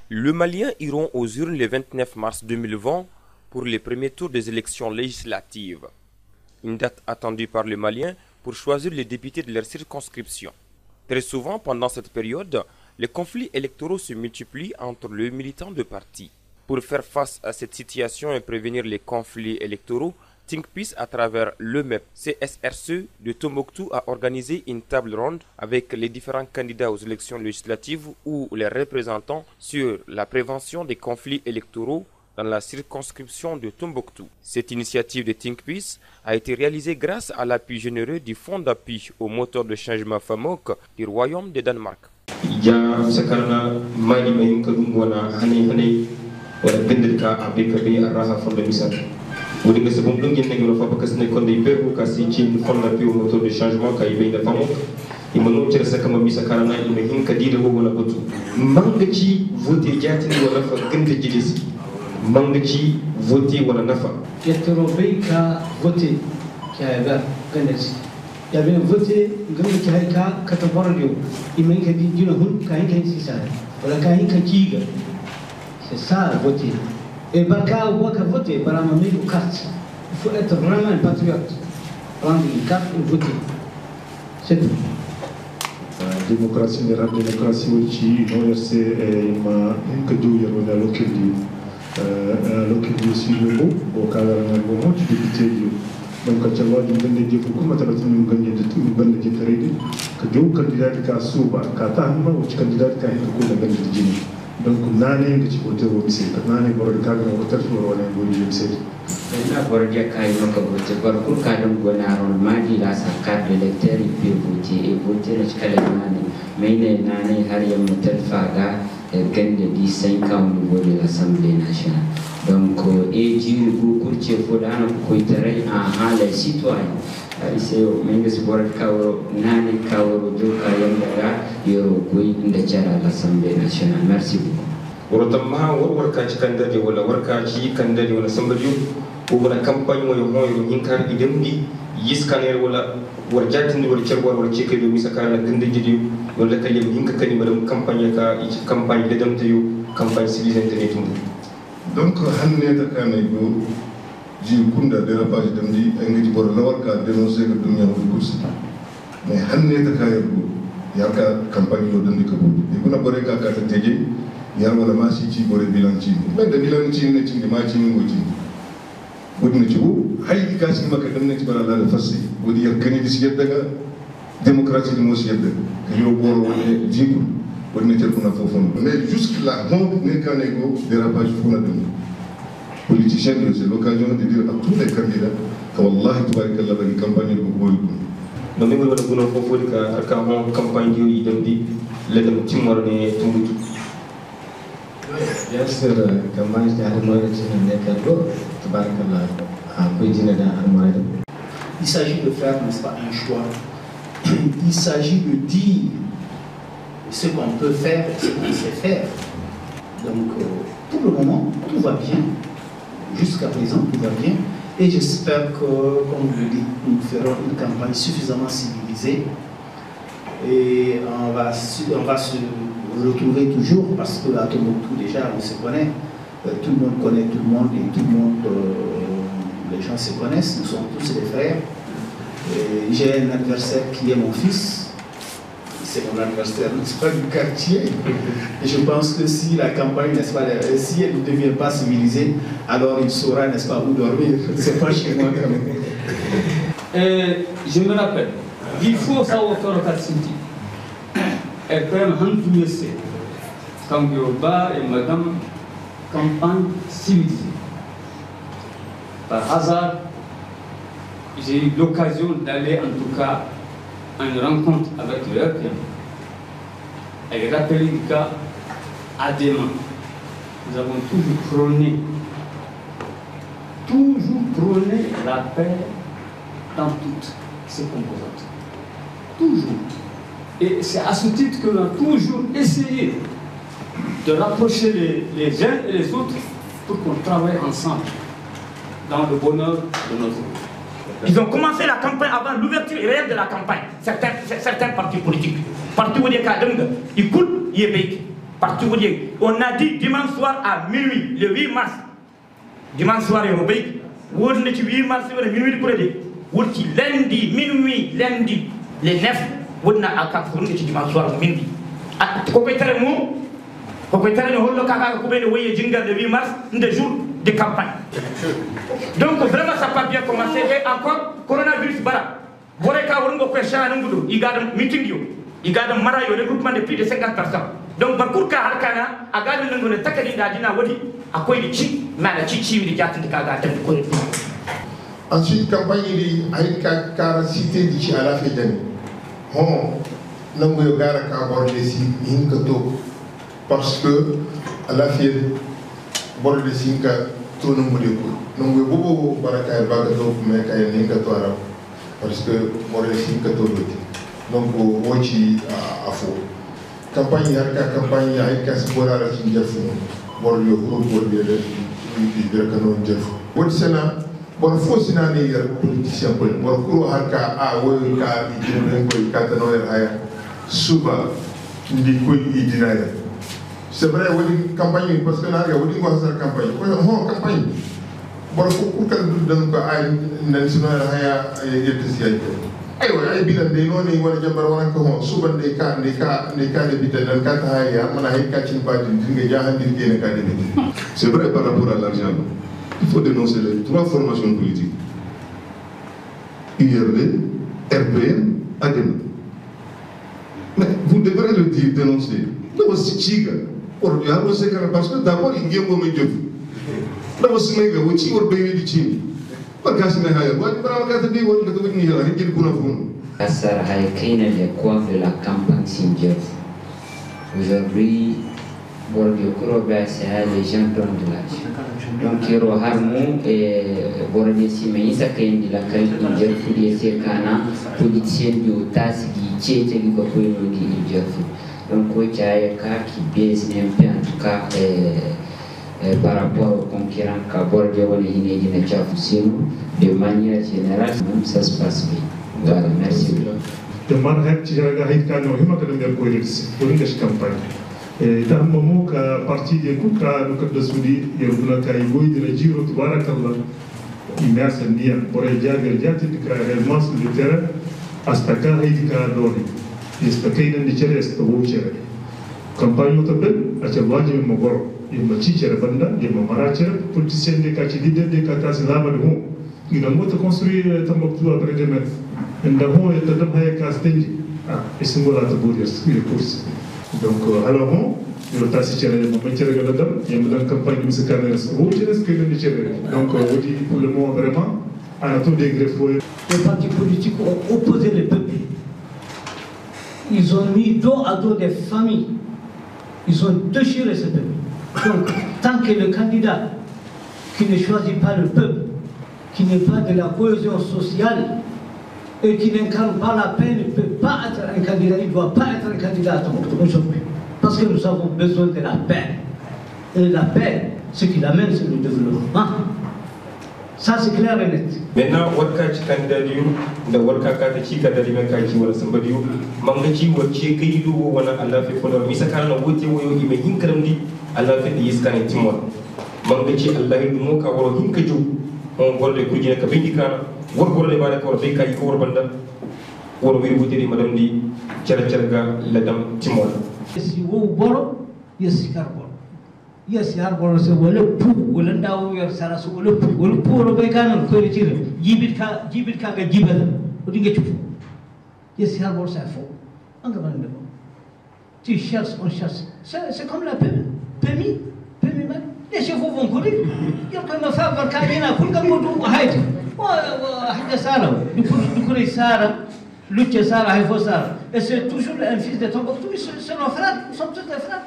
Le Maliens iront aux urnes le 29 mars 2020 pour les premiers tours des élections législatives. Une date attendue par les Maliens pour choisir les députés de leur circonscription. Très souvent, pendant cette période, les conflits électoraux se multiplient entre les militants de partis. Pour faire face à cette situation et prévenir les conflits électoraux, Think Peace, à travers le MEP CSRC de Tombouctou, a organisé une table ronde avec les différents candidats aux élections législatives ou les représentants sur la prévention des conflits électoraux dans la circonscription de Tombouctou. Cette initiative de Think Peace a été réalisée grâce à l'appui généreux du Fonds d'appui au moteur de changement FAMOC du Royaume de Danemark. Wodi nga sebum dum ngeen ngeno fa bakas ne kon day berbu ka si ci fon la pi moto de changement kay be da famok imano ci resa kama misa karana ime hin ka dida wala batu manga ci voter jatini wala fa gënde jidisi manga ci voter wala nafa yetro be ka voter ka ga gënde ci ya be voter gënde ci ka ta bordio ime ka di dina hun ka hin ka ci sa wala ka hin ka kiga c'est ça voter. Et Baka ou Baka voter par un amigo carte. Il faut être vraiment un patriote. Prendre une carte et voter. C'est tout. Démocratie, démocratie aussi, non, c'est une que Dieu y a local aussi le mot, au cas où on a député. Donc, quand tu vois, il y a des beaucoup de personnes qui ont tout le monde qui est rédy, que Dieu candidat qui a souba, Katama ou candidat qui a été beaucoup de gens. Donc, nane ngi ci voté wo bise nane boro ka ga ko tarfu wala ngoni jëm séti na boro dia kay no ko voté bor pour ka dum gona ron madi la sa carte d'électeur il peut voter et voter le kala nane mais nane har yam mutal faga gande di 5 ans au niveau de l'Assemblée nationale. Donc et du beaucoup ci fodana ko itere a les citoyens c'est menges bor kawro nane kawro do ka yanda yoro koy inda jara l'Assemblée nationale. Merci beaucoup. ورتمها وركا كندري ولا وركا شي كندري ولا سمبريو ولا كامباني ولا هو ينكر يدمدي يسكانير ولا ورجاتني ولا تشربوا ولا تشيكي دو مسكانا كندجيو ولا كلم ينك كني بدم كامباني كامباني لدمتيو كامباني سيفيزن تنيتم. Donc hanne ta kana go ji kunda de la page demdi ngi bor la warka dénoncer que dunya ko kursi mais hanne ta kaya go yarka campagne lo dandi ko e kuna bore ka ka teje yar wala ma si ci bore bilan ci men da bilan ci ne ci ma ci ngo ci wodna ci bu hay ka ci maka dem ne ci bala la fassi wodi yar kani di ci yedda ga démocratie mo ci yedda ka yo boro wala jiku wodna ci kuna fofon mais jusque là on ne kané go dérapage funa dem politicien c'est l'occasion de dire à tous les candidats que wallahi tabarakallah ba campagne ko boy ko no mi wala buno fofo ka mon campagne yi dem di le dem ci morne tumbutu. Bien sûr, comment je il s'agit de faire, n'est-ce pas, un choix. Il s'agit de dire ce qu'on peut faire et ce qu'on sait faire. Donc, pour le moment, tout va bien. Jusqu'à présent, tout va bien. Et j'espère que, comme je le dis, nous ferons une campagne suffisamment civilisée. Et on va se retrouver toujours parce que à Tombouctou déjà on se connaît, tout le monde connaît tout le monde et tout le monde, les gens se connaissent, nous sommes tous des frères. J'ai un adversaire qui est mon fils, c'est mon adversaire, n'est-ce pas, du quartier. Et je pense que si la campagne, n'est-ce pas, si elle ne devient pas civilisée, alors il saura, n'est-ce pas, où dormir. C'est pas chez moi quand même. Je me rappelle, il faut savoir faire le cas et quand même, comme Yoruba et Madame, campagne civilisée. Par hasard, j'ai eu l'occasion d'aller en tout cas à une rencontre avec le Européen. Et rappeler le cas à des mains. Nous avons toujours prôné la paix dans toutes ses composantes. Toujours. Et c'est à ce titre que l'on a toujours essayé de rapprocher les uns et les autres pour qu'on travaille ensemble dans le bonheur de notre vie. Ils ont commencé la campagne avant l'ouverture réelle de la campagne. Certains partis politiques. Parti où il y a ils coulent, ils payent. parti on a dit dimanche soir à minuit, le 8 mars. Dimanche soir, il y a 8 mars, minuit pour lundi, minuit, lundi, les 9, on a à 4 dimanche soir, minuit. Le 8 mars, un jour de campagne. Donc vraiment ça n'a pas bien commencé. Et encore, coronavirus, voilà. Il y a un meeting, il y a un regroupement de plus de 50 personnes. Donc, parcours ka harkana, a gadi nango ne takadi dina wadi, akwai di ci, mana ci di jatin ka ga tan ko. Ensuite, campagne di ay ka cité di ci ala fe jani. Hon nango yo gara ka borde si hinka to parce que ala fe borde si hinka to nango de ko. Nango bobo baraka e baga to me ka hinka to ara parce que borde si hinka to do. Donc woci afo. Campagne harka campagne ay kas borara ci jëf bor yo ko bor bi de dire que non jëf bor sena bor fosina ni yar politicien ko bor ko harka a wo ka di den ko ka tano yar haya suba ndi ko idina ya c'est vrai woni campagne parce que na ya woni ko hasar campagne ko ho campagne bor ko kal dan ko ay nan sino yar haya yete ci ay aywa ay bilan de noni wala jambar wala ko suban de ka de bitan dan ka ta ya mana hay ka cin ba din dinga jahandir gene ka de bitan. C'est vrai par rapport à l'argent. Il faut dénoncer les 3 formations politiques. URD, RPN, ADEM. Mais vous devrez le dire, dénoncer. Là aussi chiga. Parce que d'abord il y a un moment de là aussi mais vous chi or bébé di chi. Assar Haïkine, les coiffes de la campagne Sindjev. Aujourd'hui, les gens donnent de l'argent. Donc, il y a Harmou et Bordessi, mais il s'agit de la campagne Sindjev pour les Sekana, politiciens du TAS qui tient le gouvernement de Sindjev. Donc, il y a un cas qui baisse un peu, en tout cas, par rapport aux concurrents de manière générale, ça se passe bien. Voilà, merci. De manière générale, et dans le moment que partie des Kouka, nous avons dit qu'il y a un giro de Barakallah, il y a un lien pour les diables, réellement sur le terrain, à ce cas, il y a un lien. Et ce qu'il y a un lien, c'est un lien. Campagne automobile, à ce moment-là, il y a un lien. Yema cicere banda yema maracere politicien de kati leader de kata selama de ho ina mota construire Tambactu après demain nda ho et tadam hay kastenji et singola ta burias il course donc alors on yo ta cicere mo mencere gala dam yema dan campagne de Cameras ho jeunesse que ne cere donc on dit pour le moment vraiment à tous les greffes les partis politiques ont opposé le peuple, ils ont mis dos à dos des familles, ils ont déchiré ce peuple. Donc, tant que le candidat qui ne choisit pas le peuple, qui n'est pas de la cohésion sociale et qui n'incarne pas la paix, ne peut pas être un candidat, il ne doit pas être un candidat à Tombouctou aujourd'hui. Parce que nous avons besoin de la paix. Et la paix, ce qui l'amène, c'est le développement. Ça, c'est clair et net. Maintenant, warka ci kandariyu da warka ka ta ci kadari men ka ci wala sambadiyu manga ci wacce kai do wana Allah fi fona mi saka na wote woyo ibe hinkaram di Allah fi di iskane timon manga ci Allah yi mo ka woro hinka ju on golle kujine ka bindi kana wor golle ba da ko be kai ko wor banda wor wi wutiri madam di cara ga ladam timon Si wo boro yes karbon yes yar boro se wala pu wala ndaw yor sara so wala pu ro be kanan ko ci jibit ka ga jibal o dinga ci fu yes yar boro sa fo anga ban de tu cherches on cherche c'est comme la permis man les chevaux vont courir yor ko ma fa var ka ina kul ka modu hayt wa hada sara du kuri sara lutte sara hay fo sara et c'est toujours un fils de Tombouctou c'est nos frères nous sommes tous des frères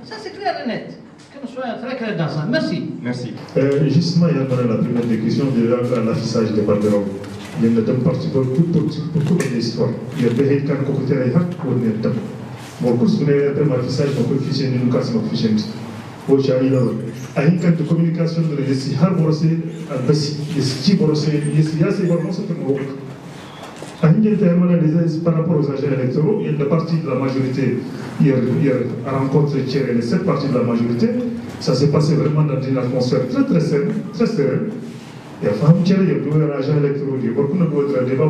ça c'est clair et net. Que nous soyons très clairs dans ça. Merci. Merci. Justement, il y a la première question de l'affichage des banderoles. Il y a un parti pour toute l'histoire. Il y a des gens qui ont été là pour venir dedans. Mon cours, vous avez un affichage, donc officiel, nous cassons l'officiel. Au Chari, là, à une carte de communication, de l'Essi, Har Borosé, à Bessi, l'Essi Borosé, l'Essi, c'est vraiment ce que nous avons. Par rapport aux agents électoraux, il y a une partie de la majorité, il a rencontré les 7 parties de la majorité. Ça s'est passé vraiment dans une atmosphère très sereine. Il y a un agent électoral, il y a un débat,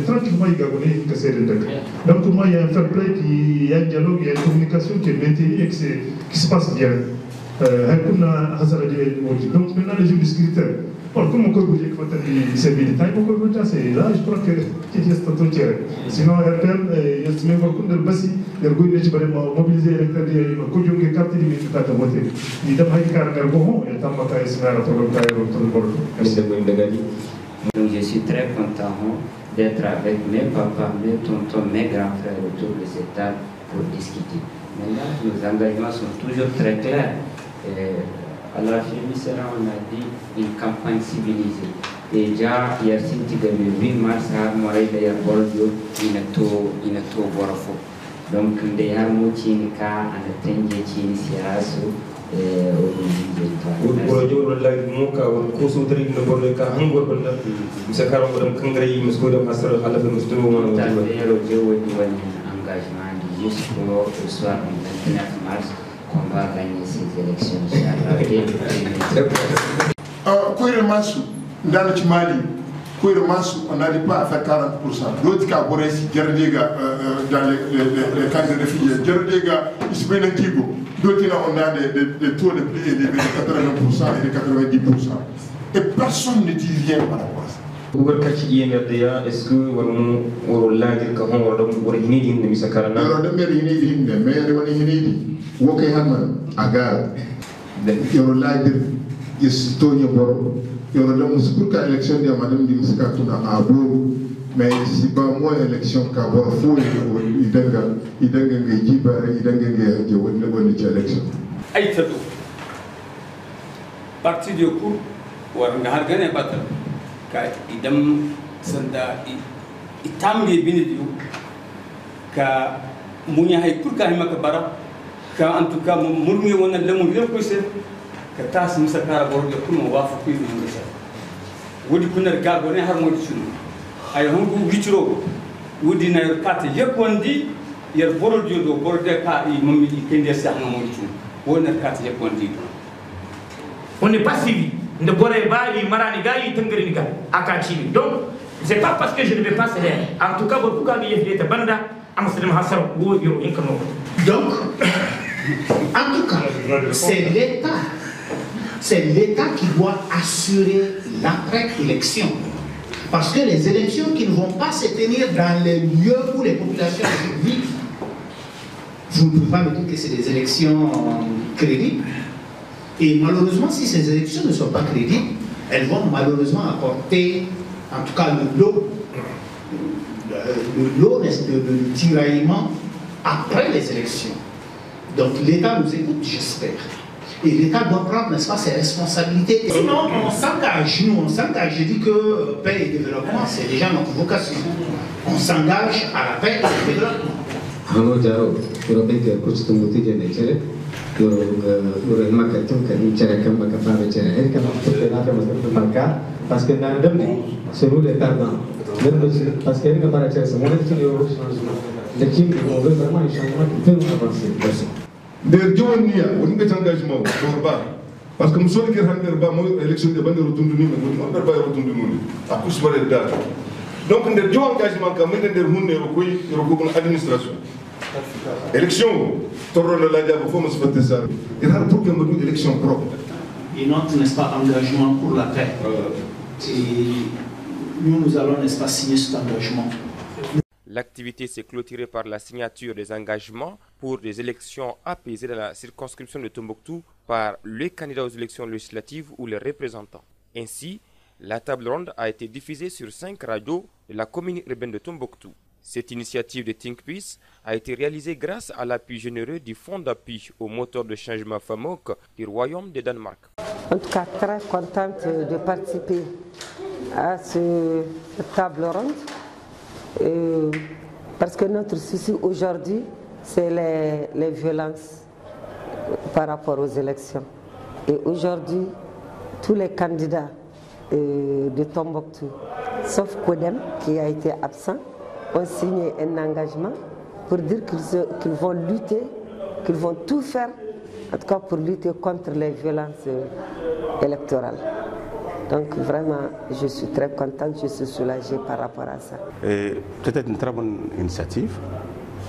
tranquillement, donc moi, il y a un fair play, il y a un dialogue, il y a une communication qui est maintenue et qui se passe bien. Donc maintenant, les jeux du scrutin. Comme on peut c'est militaire, c'est là, je crois que sinon, RPM, il y a ce même beaucoup de bassi, il y a mobiliser l'électeur, il y a une carte de voter. Il y a une carte de voter, donc je suis très content d'être avec mes papas, mes tontons, mes grands frères autour de cette table pour discuter. Maintenant, nos engagements sont toujours très clairs. À la Fémisera, on a dit une campagne civilisée. Déjà, hier, le 8 mars, il y a tout Borofo. Donc, il y a un cas, on a jusqu'au soir du 29 mars qu'on va gagner ces élections. Dans le Mali, on n'arrive pas à faire 40%. D'autres cas, dans les camps de réfugiés, d'autres, on a des taux de plus élevés de 80% et de 90%. Et personne ne dit rien par rapport à ça. Est-ce que vous avez dit que vous avez dit que vous élection de Madame Dimisakatuna à Bourg, mais si pas moi élection qu'à Borfou, il élection. Parti de coup, ou un gargane battre, car idem sanda itambi binidiu, car Mounia hay pour Kahimakabara, car en tout cas, Mourmi on a le mouvement poussé. Katas Musakara Borga Kuno Wafa Queen in the South. Would you put a garden harmonization? I hung Vitro, would in a cat, Yakwandi, your Bordio, Border Car, Mummy, Kenya Samoitu, one a cat Yakwandi. On n'est pas suivi. Ne Boreba, Maraniga, Tangriga, Akachi. Donc, c'est pas parce que je ne vais pas céder. En tout cas, beaucoup de Banda, Amsterdam Hassan, ou your income. Donc, en tout cas, c'est l'État. C'est l'État qui doit assurer l'après-élection. Parce que les élections qui ne vont pas se tenir dans les lieux où les populations vivent, vous ne pouvez pas me dire que c'est des élections crédibles. Et malheureusement, si ces élections ne sont pas crédibles, elles vont malheureusement apporter, en tout cas, le lot de tiraillement après les élections. Donc l'État nous écoute, j'espère. Et l'État doit prendre, n'est-ce pas, ses responsabilités. Sinon, on s'engage, je dis que paix et développement, c'est déjà notre vocation. On s'engage à la paix et au développement. Parce que c'est nous les perdants. Parce qu'il y a une barrière, c'est mon changement. L'équipe, on veut vraiment un changement qui peut nous avancer. Der Jonia, on est engagement, parce que nous sommes l'élection de Bandero Tunduni, mais nous ne pouvons pas Tunduni. À cause de la date. Donc, on a engagement quand même de l'administration. Élection, Toro de la Diabo, il faut se faire ça. Il y a pour que nous ayons une élection propre. Et notre, n'est-ce pas, engagement pour la paix. Et nous allons, n'est-ce pas, signer cet engagement. L'activité s'est clôturée par la signature des engagements pour des élections apaisées dans la circonscription de Tombouctou par les candidats aux élections législatives ou les représentants. Ainsi, la table ronde a été diffusée sur 5 radios de la commune urbaine de Tombouctou. Cette initiative de Think Peace a été réalisée grâce à l'appui généreux du Fonds d'appui au moteur de changement FAMOC du Royaume de Danemark. En tout cas, très contente de participer à cette table ronde. Parce que notre souci aujourd'hui, c'est les violences par rapport aux élections. Et aujourd'hui, tous les candidats de Tombouctou sauf Codem qui a été absent, ont signé un engagement pour dire qu'ils vont lutter, qu'ils vont tout faire, en tout cas pour lutter contre les violences électorales. Donc vraiment, je suis très contente, je suis soulagée par rapport à ça. Peut-être une très bonne initiative,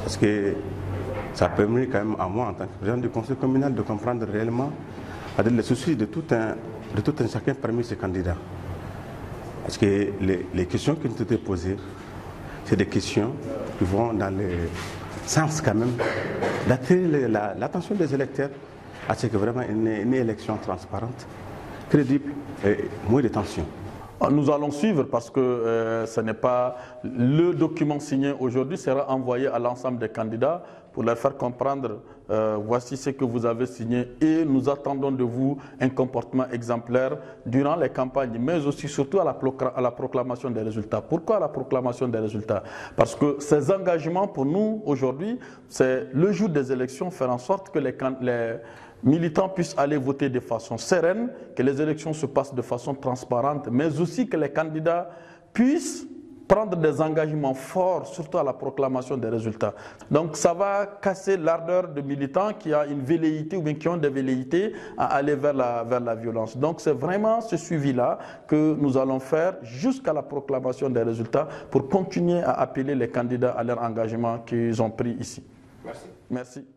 parce que ça permet quand même à moi, en tant que président du conseil communal, de comprendre réellement les soucis de tout un chacun parmi ces candidats. Parce que les questions qui nous étaient posées, c'est des questions qui vont dans le sens quand même d'attirer l'attention des électeurs à ce que vraiment une élection transparente, crédible et moins de tension. Nous allons suivre parce que ce n'est pas le document signé aujourd'hui, sera envoyé à l'ensemble des candidats pour leur faire comprendre voici ce que vous avez signé et nous attendons de vous un comportement exemplaire durant les campagnes, mais aussi surtout à la proclamation des résultats. Pourquoi la proclamation des résultats? Parce que ces engagements pour nous aujourd'hui, c'est le jour des élections, faire en sorte que les militants puissent aller voter de façon sereine, que les élections se passent de façon transparente, mais aussi que les candidats puissent prendre des engagements forts, surtout à la proclamation des résultats. Donc ça va casser l'ardeur de militants qui a une velléité ou bien qui ont des velléités à aller vers la violence. Donc c'est vraiment ce suivi-là que nous allons faire jusqu'à la proclamation des résultats pour continuer à appeler les candidats à leur engagement qu'ils ont pris ici. Merci. Merci.